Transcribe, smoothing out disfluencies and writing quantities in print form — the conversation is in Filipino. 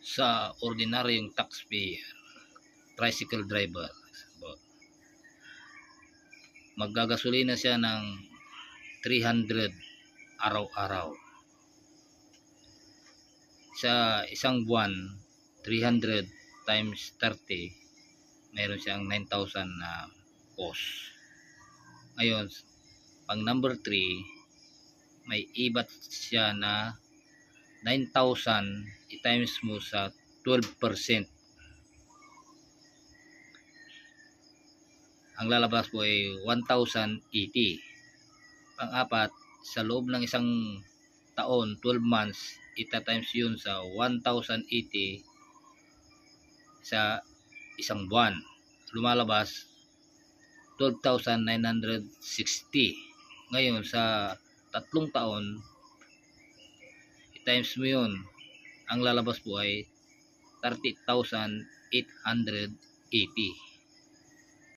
sa ordinaryong taxpayer, tricycle driver. Maggagasolina siya ng 300 araw-araw. Sa isang buwan, 300 times 30, meron siyang 9,000 na cost. Ngayon, pang number 3, may ibat siya na 9,000 i-times mo sa 12%. Ang lalabas po ay 1,080. Pang-apat, sa loob ng isang taon, 12 months, ita-times yun sa 1,080 sa isang buwan. Lumalabas 12,960. Ngayon, sa 3 taon, i-times mo yun, ang lalabas po ay 30,880.